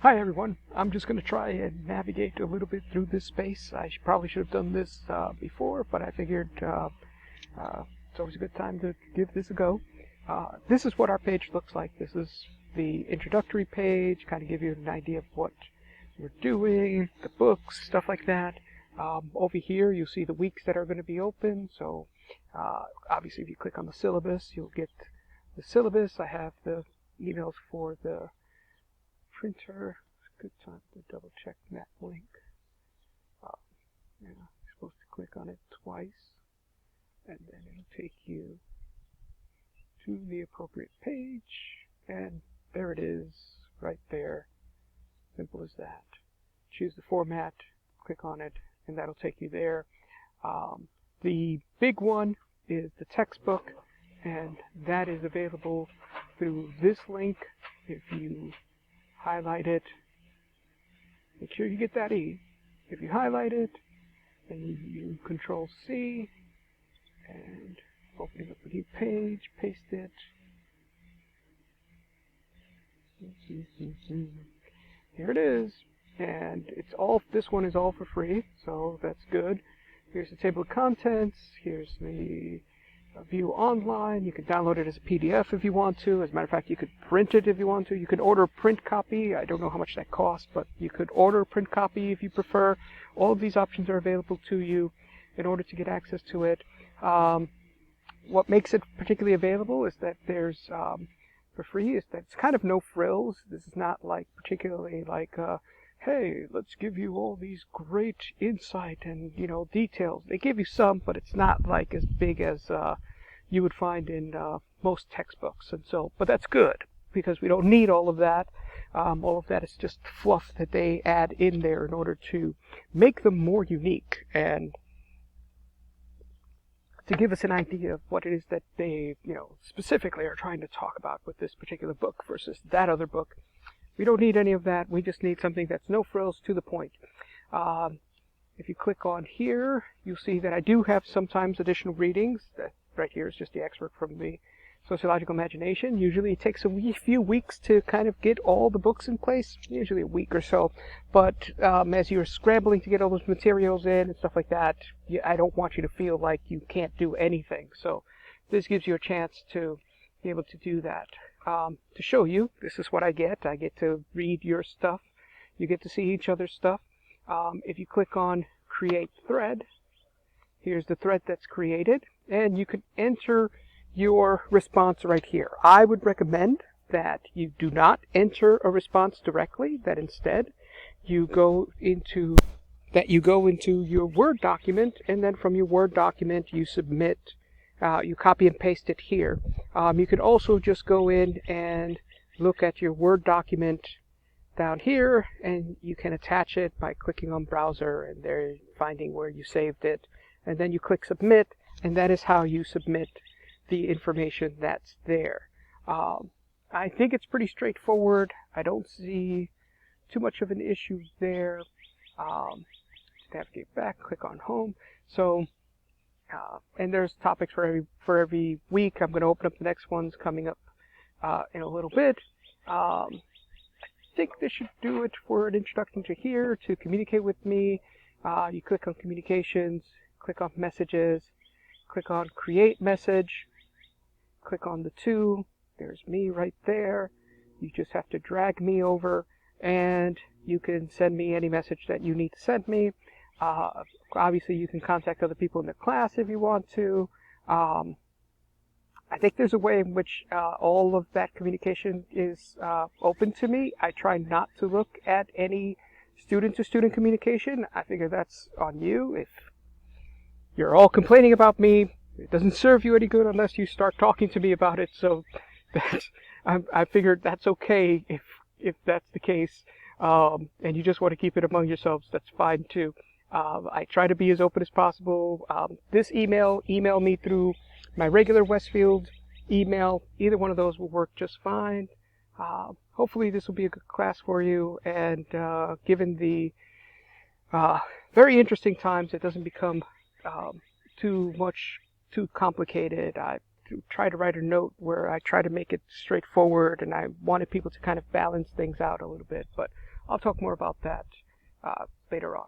Hi everyone, I'm just going to try and navigate a little bit through this space. Probably should have done this before, but I figured it's always a good time to give this a go. This is what our page looks like. This is the introductory page, kind of give you an idea of what we're doing, the books, stuff like that. Over here you'll see the weeks that are going to be open, so obviously if you click on the syllabus, you'll get the syllabus. I have the emails for the printer. Good time to double check that link. Yeah, you're supposed to click on it twice, and then it'll take you to the appropriate page, and there it is, right there. Simple as that. Choose the format, click on it, and that'll take you there. The big one is the textbook, and that is available through this link. If you highlight it, make sure you get that E. If you highlight it, then you Control C and open up a new page, paste it. Here it is, and it's all. This one is all for free, so that's good. Here's the table of contents. Here's the view online. You can download it as a PDF if you want to. As a matter of fact, you could print it if you want to. You could order a print copy. I don't know how much that costs, but you could order a print copy if you prefer. All of these options are available to you in order to get access to it. What makes it particularly available is that there's for free is that it's kind of no frills. This is not like particularly like hey, let's give you all these great insight and details. They give you some, but it's not like as big as you would find in most textbooks. And so, but that's good because we don't need all of that. All of that is just fluff that they add in there in order to make them more unique and to give us an idea of what it is that they, specifically are trying to talk about with this particular book versus that other book. We don't need any of that. We just need something that's no frills, to the point. If you click on here, you'll see that I do have sometimes additional readings. That right here is just the excerpt from the Sociological Imagination. Usually it takes a few weeks to kind of get all the books in place, usually a week or so. But as you're scrambling to get all those materials in and stuff like that, I don't want you to feel like you can't do anything. So this gives you a chance to be able to do that. To show you, this is what I get. I get to read your stuff. You get to see each other's stuff. If you click on Create Thread, here's the thread that's created, and you can enter your response right here. I would recommend that you do not enter a response directly, that instead you go into your Word document, and then from your Word document you submit. You copy and paste it here. You could also just go in and look at your Word document down here, and you can attach it by clicking on Browser and there finding where you saved it, and then you click Submit, and that is how you submit the information that's there. I think it's pretty straightforward. I don't see too much of an issue there. Navigate back, click on Home. So. And there's topics for every week. I'm going to open up the next ones coming up in a little bit. I think this should do it for an introduction to here. To communicate with me, you click on Communications, click on Messages, click on Create Message, click on the two. There's me right there. You just have to drag me over, and you can send me any message that you need to send me. Obviously, you can contact other people in the class if you want to. I think there's a way in which all of that communication is open to me. I try not to look at any student-to-student communication. I figure that's on you. If you're all complaining about me, it doesn't serve you any good unless you start talking to me about it. So I figured that's okay if that's the case. And you just want to keep it among yourselves, that's fine too. I try to be as open as possible. This email me through my regular Westfield email. Either one of those will work just fine. Hopefully this will be a good class for you, and given the very interesting times, it doesn't become too complicated. I try to write a note where I try to make it straightforward, and I wanted people to kind of balance things out a little bit. But I'll talk more about that later on.